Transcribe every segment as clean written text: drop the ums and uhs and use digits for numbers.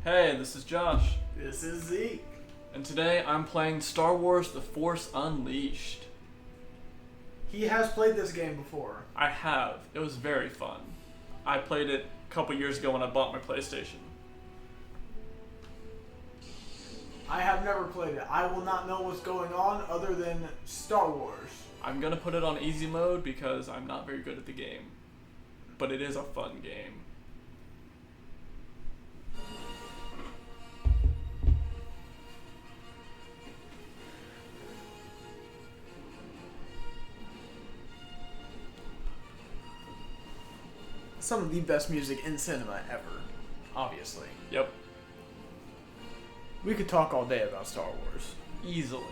Hey, this is Josh, This is Zeke. and today I'm playing Star Wars The Force Unleashed. He has played this game before. I have. It was very fun. I played it a couple years ago when I bought my PlayStation. I have never played it. I will not know what's going on other than Star Wars. I'm gonna put it on easy mode because I'm not very good at the game. But it is a fun game. Some of the best music in cinema ever, obviously. Yep, We could talk all day about Star Wars. easily.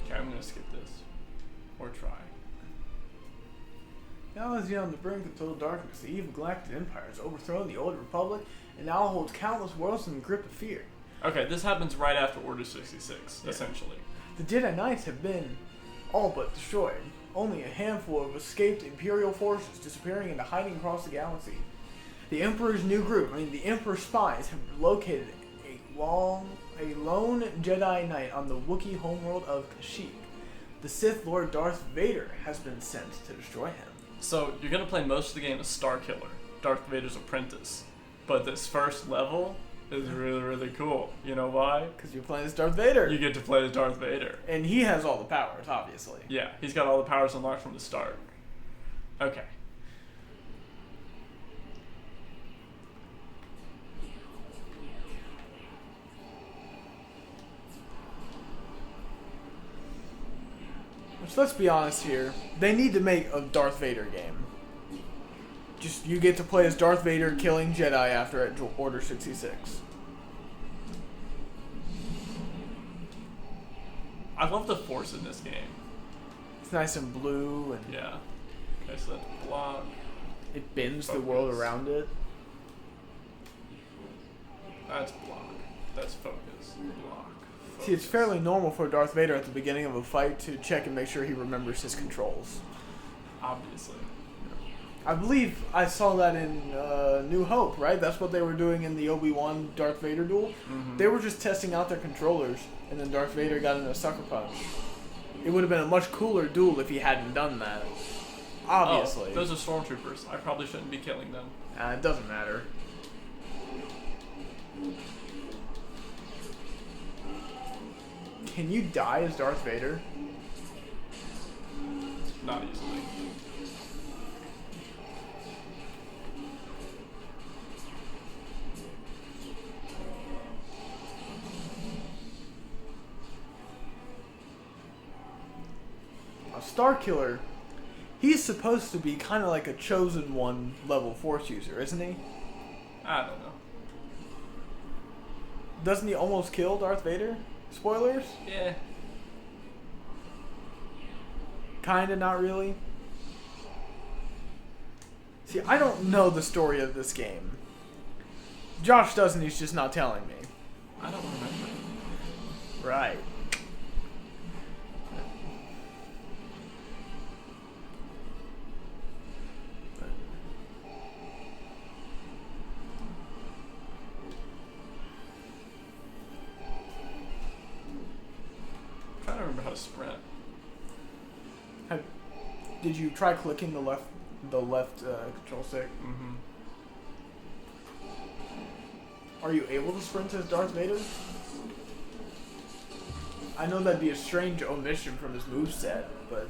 Okay, I'm gonna skip this. Or try. Now as on the brink of total darkness, the evil Galactic Empire has overthrown the Old Republic and now holds countless worlds in the grip of fear. Okay, this happens right after Order 66, Yeah. essentially. The Jedi Knights have been all but destroyed. Only a handful of escaped Imperial forces disappearing into hiding across the galaxy. The Emperor's new group, the Emperor's spies, have located a lone Jedi Knight on the Wookiee homeworld of Kashyyyk. The Sith Lord Darth Vader has been sent to destroy him. So, you're gonna play most of the game as Starkiller, Darth Vader's apprentice. But this first level is really, really cool. You know why? Because you're playing as Darth Vader. You get to play as Darth Vader. And he has all the powers, obviously. Yeah, he's got all the powers unlocked from the start. Okay. Which, let's be honest here, they need to make a Darth Vader game. Just, you get to play as Darth Vader killing Jedi after Order 66. I love the Force in this game. It's nice and blue, and Yeah. Okay, so that's block. it bends the world Focus. around it. That's block. That's focus. Block. Focus. See, it's fairly normal for Darth Vader at the beginning of a fight to check and make sure he remembers his controls. Obviously. I believe I saw that in New Hope, right? That's what they were doing in the Obi-Wan Darth Vader duel. Mhm. They were just testing out their controllers, and then Darth Vader got in a sucker punch. It would have been a much cooler duel if he hadn't done that. Obviously. Oh, those are stormtroopers. I probably shouldn't be killing them. It doesn't matter. Can you die as Darth Vader? Not easily. Starkiller, he's supposed to be kind of like a chosen one level Force user, isn't he? I don't know. Doesn't he almost kill Darth Vader? Spoilers? Yeah. Kinda, not really. See, I don't know the story of this game. Josh doesn't, he's just not telling me. I don't remember. Right. I'm trying to remember how to sprint. Did you try clicking the left control stick? Mm-hmm. Are you able to sprint as Darth Vader? I know that'd be a strange omission from his moveset, but...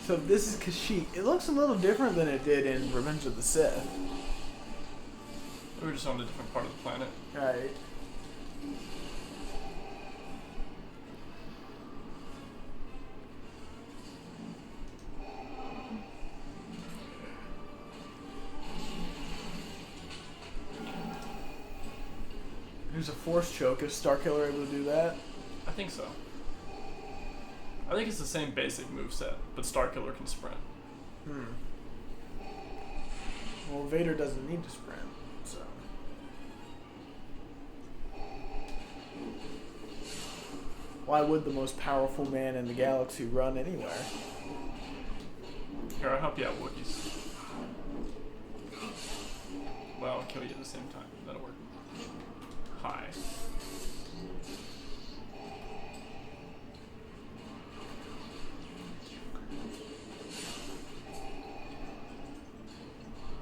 So this is Kashyyyk. It looks a little different than it did in Revenge of the Sith. We were just on a different part of the planet. Right. There's a force choke. Is Starkiller able to do that? I think so. I think it's the same basic moveset, but Starkiller can sprint. Well, Vader doesn't need to sprint, so. Why would the most powerful man in the galaxy run anywhere? Here, I'll help you out, Wookiees. Well, I'll kill you at the same time. That'll work. Hi.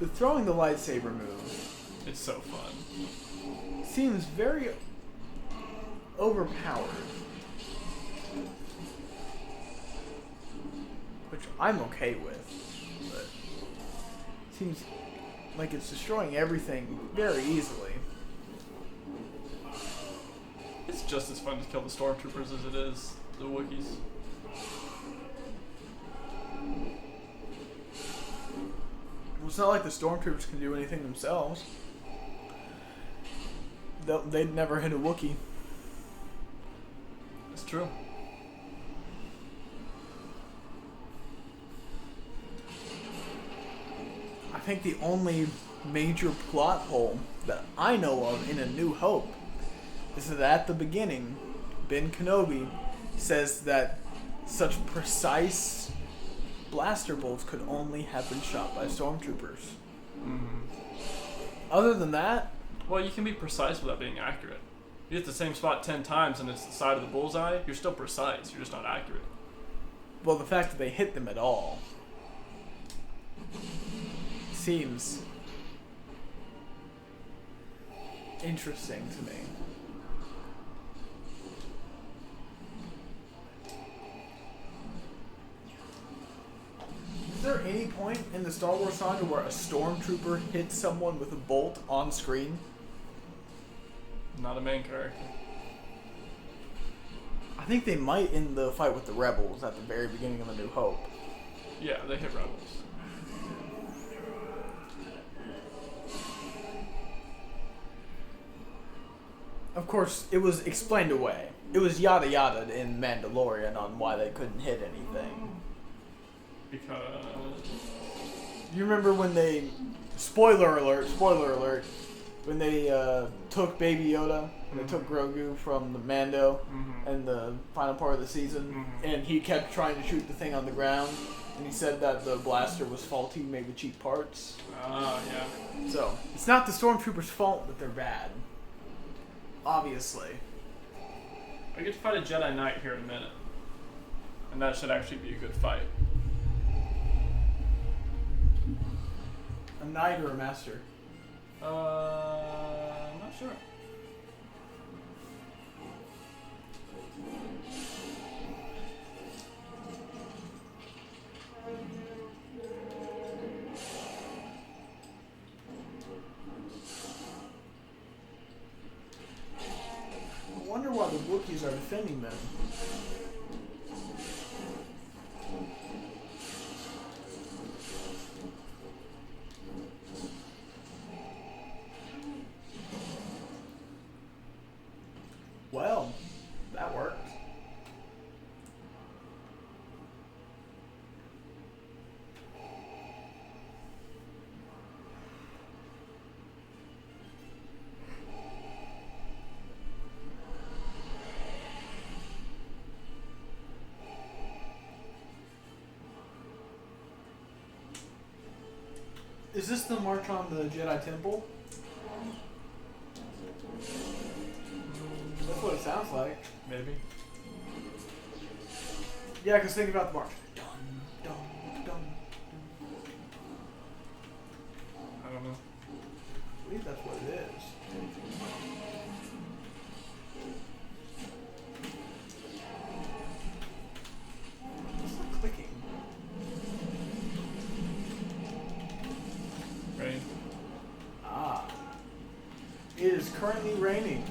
The throwing the lightsaber move It's so fun. seems very overpowered. Which I'm okay with, but seems like it's destroying everything very easily. It's just as fun to kill the stormtroopers as it is the Wookiees. Well, it's not like the stormtroopers can do anything themselves. They'd never hit a Wookiee. It's true. I think the only major plot hole that I know of in A New Hope is that at the beginning, Ben Kenobi says that such precise blaster bolts could only have been shot by stormtroopers. Other than that, Well, you can be precise without being accurate. You hit the same spot 10 times and it's the side of the bullseye, you're still precise, you're just not accurate. well, the fact that they hit them at all seems interesting to me. Is there any point in the Star Wars saga where a stormtrooper hits someone with a bolt on screen? Not a main character. I think they might in the fight with the rebels at the very beginning of A New Hope. Yeah, they hit rebels. Of course, it was explained away. It was yada yada in Mandalorian on why they couldn't hit anything. Because... You remember when they... Spoiler alert, when they took Baby Yoda, and they took Grogu from the Mando in the final part of the season, and he kept trying to shoot the thing on the ground, and he said that the blaster was faulty, made with cheap parts. Oh, yeah. So, it's not the stormtroopers' fault that they're bad. Obviously. I get to fight a Jedi Knight here in a minute. And that should actually be a good fight. A knight or a master? I'm not sure. I wonder why the Wookiees are defending them. Well, that worked. Is this the march on the Jedi Temple? That's what it sounds like. Maybe. Yeah, because think about the march. Dun, dun, dun, dun. I don't know. I believe that's what it is. It's not clicking. Rain. Ah. It is currently raining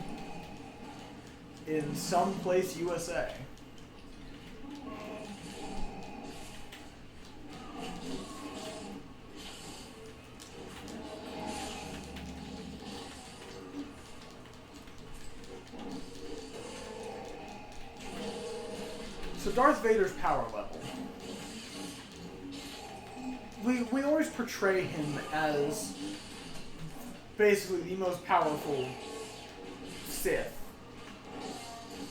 in some place USA. So Darth Vader's power level. We always portray him as basically the most powerful Sith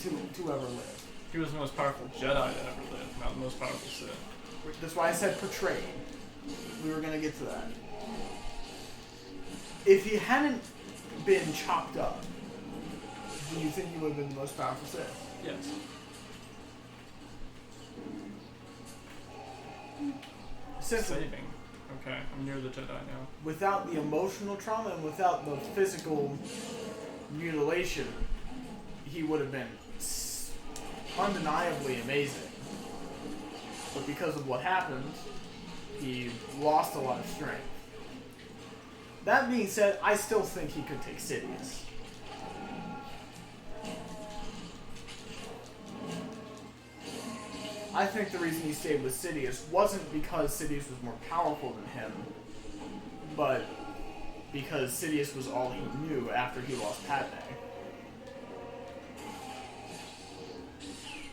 to ever live. He was the most powerful Jedi that ever lived, not the most powerful Sith. That's why I said portrayed. We were gonna get to that. If he hadn't been chopped up, do you think he would have been the most powerful Sith? Yes. Saving. Okay, I'm near the Jedi now. Without the emotional trauma and without the physical mutilation, he would have been undeniably amazing. But because of what happened, he lost a lot of strength. That being said, I still think he could take Sidious. I think the reason he stayed with Sidious wasn't because Sidious was more powerful than him, but because Sidious was all he knew after he lost Padme.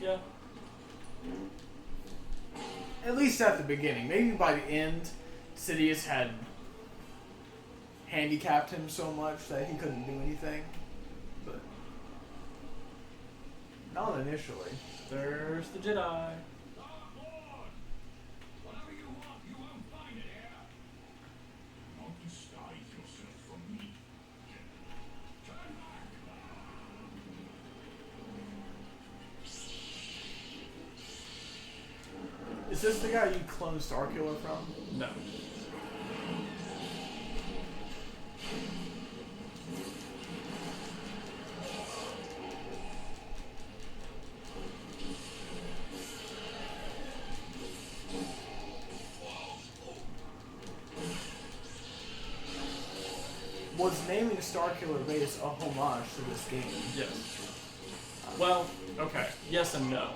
Yeah. At least at the beginning. Maybe by the end, Sidious had handicapped him so much that he couldn't do anything. But not initially. There's the Jedi. Is this the guy you cloned Starkiller from? No. Was naming Starkiller base a homage to this game? Yes. Well, okay. Yes and no.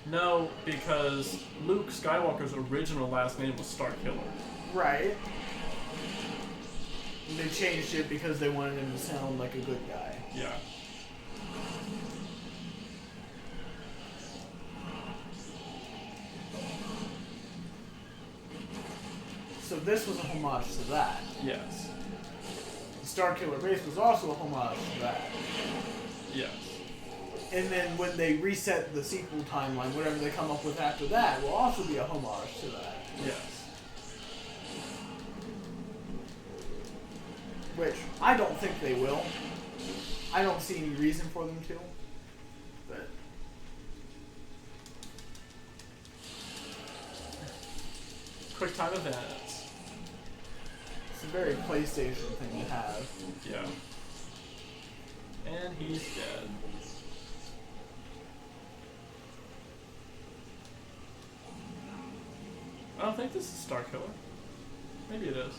No, because Luke Skywalker's original last name was Starkiller. Right. And they changed it because they wanted him to sound like a good guy. Yeah. So this was a homage to that. Yes. Starkiller Base was also a homage to that. Yes. And then when they reset the sequel timeline, whatever they come up with after that will also be a homage to that. Yes. Which I don't think they will. I don't see any reason for them to. But Quick time events. it's a very PlayStation thing to have. Yeah. And he's dead. I don't think this is Starkiller. Maybe it is.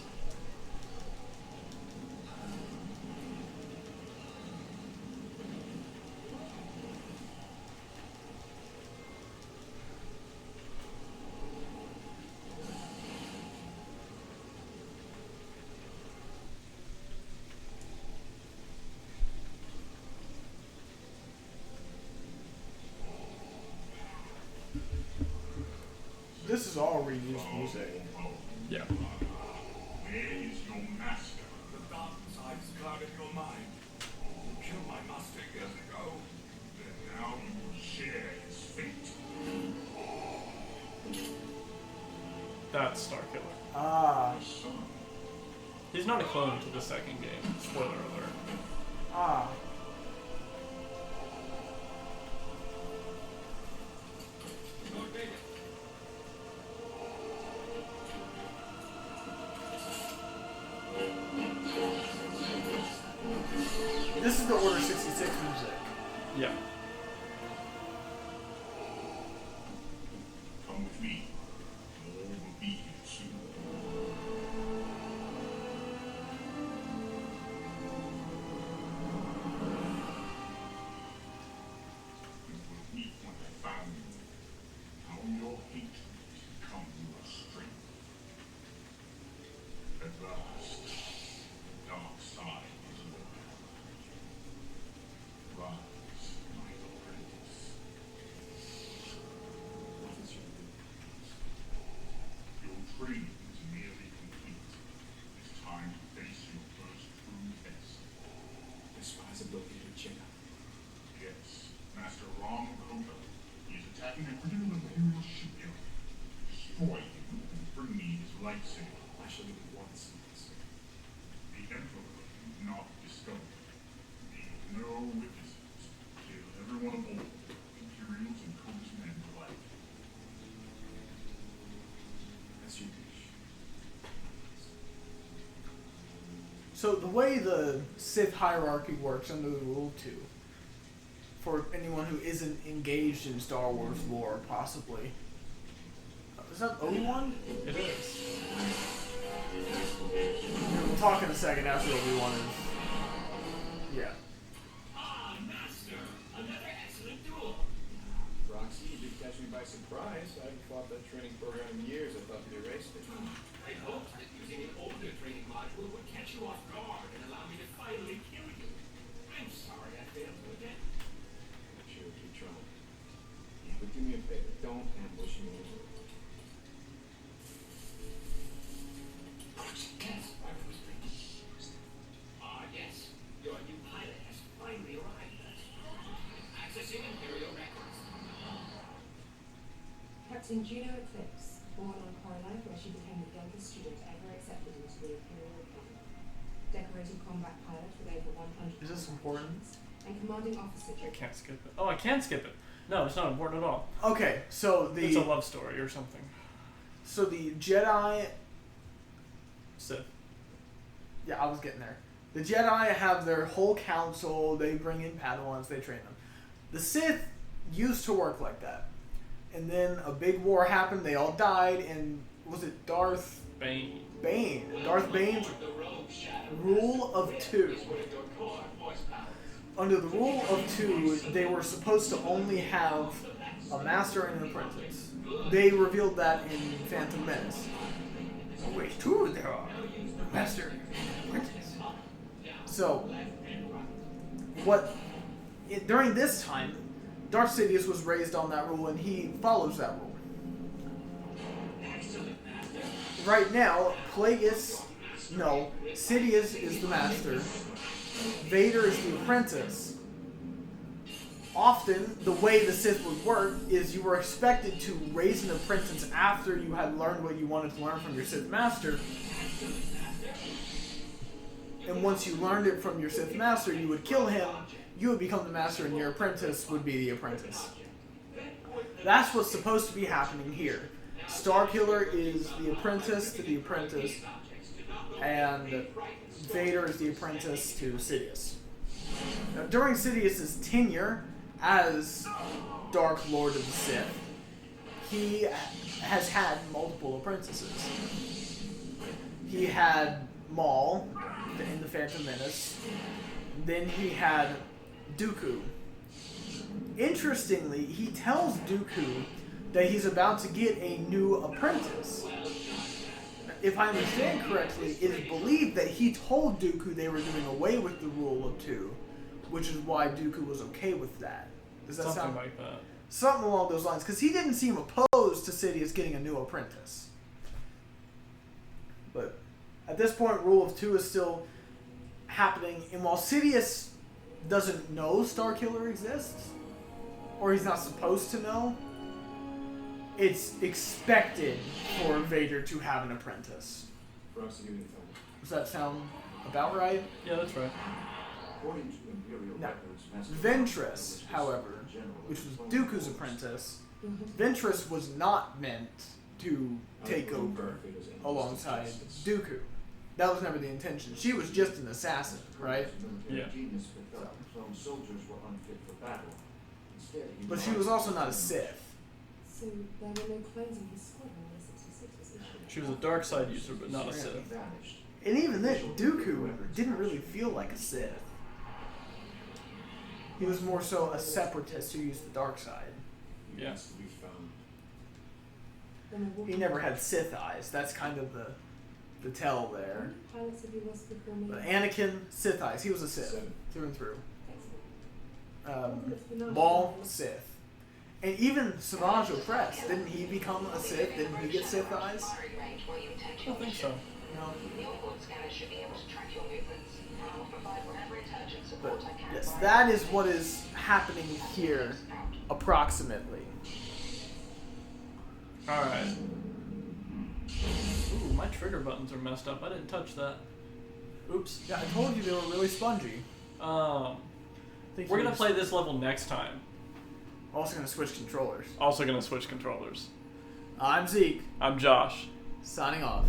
This is all reused music. Yeah. Where is your master? The dark side has clouded your mind. You killed my master years ago. And now you will share his fate. That's Starkiller. Ah. He's not a clone to the second game. Spoiler alert. Ah. This is the Order 66 music. Yeah. Come with me. More will be here soon. You will meet what I found. How your hatred has become your strength. At last, the dark side is over. Rise, my apprentice. actually wants this. The Emperor not discovered. Leave no witnesses. Kill everyone aboard. Imperials and Code's men alike. That's your wish. So the way the Sith hierarchy works under the Rule 2, for anyone who isn't engaged in Star Wars lore, possibly. Is that Obi-Wan? It is. We'll talk in a second after Obi-Wan is... Yeah. Ah, Master! Another excellent duel! Roxy, you did catch me by surprise. I haven't fought that training program in years. I thought you erased it. I hoped that using an older training module would catch you off guard and allow me to finally kill you. I'm sorry I failed you again. I'm sure you tried. But do me a favor. Don't ambush me. Yes, I was thinking. Ah, yes. Your new pilot has finally arrived. Accessing Imperial records. Captain Juno Eclipse, born on Coronite, where she became the youngest student ever accepted into the Imperial Academy. Decorated combat pilot with over 100 Is this important? and commanding officer. I can't skip it. Oh, I can skip it. No, it's not important at all. Okay, so It's a the love story or something. Jedi... Sith. Yeah, I was getting there. The Jedi have their whole council, they bring in Padawans, they train them. The Sith used to work like that. And then a big war happened, they all died, and was it Darth Bane. Bane? Darth Bane's Rule of Two. Under the Rule of Two, they were supposed to only have a master and an apprentice. They revealed that in Phantom Menace. Oh, wait, two there are. Master and apprentice. So, during this time, Darth Sidious was raised on that rule, and he follows that rule. Right now, Sidious is the master, Vader is the apprentice. Often, the way the Sith would work is you were expected to raise an apprentice after you had learned what you wanted to learn from your Sith master. And once you learned it from your Sith master, you would kill him, you would become the master, and your apprentice would be the apprentice. That's what's supposed to be happening here. Starkiller is the apprentice to the apprentice, and Vader is the apprentice to Sidious. Now, during Sidious's tenure as Dark Lord of the Sith, he has had multiple apprentices. He had Maul in the Phantom Menace. Then he had Dooku. Interestingly, he tells Dooku that he's about to get a new apprentice. If I understand correctly, it is believed that he told Dooku they were doing away with the Rule of Two, which is why Dooku was okay with that. Does that Something sound like that. something along those lines? Because he didn't seem opposed to Sidious getting a new apprentice. But at this point, Rule of Two is still happening, and while Sidious doesn't know Starkiller exists, or he's not supposed to know, it's expected for Vader to have an apprentice. Roxy, give me the phone. Does that sound about right? Yeah, that's right. According to Imperial Now, records, Master Ventress, however, which was Dooku's apprentice, Ventress was not meant to take over alongside Dooku. That was never the intention. She was just an assassin, right? Yeah. Some soldiers were unfit for battle. Instead, he But she was also not a Sith. So there were no clones in his squad when the 66 was issued. She was a dark side user, but not a Sith. vanished. And even then, Dooku didn't really feel like a Sith. He was more so a separatist who used the dark side. He Yeah. needs to be found. Then a He never had Sith eyes. That's kind of the tell there. pilots have you lost before me? But Anakin, Sith eyes. He was a Sith, 7. through and through. Excellent. Maul, Sith. And even Savage Opress, didn't he become a Sith? Didn't he get Sith eyes? I don't think so. No. But yes, that is what is happening here, approximately. Alright. Ooh, my trigger buttons are messed up. I didn't touch that. Oops. Yeah, I told you they were really spongy. We're gonna play this level next time. Also gonna switch controllers. Also gonna switch controllers. I'm Zeke. I'm Josh. Signing off.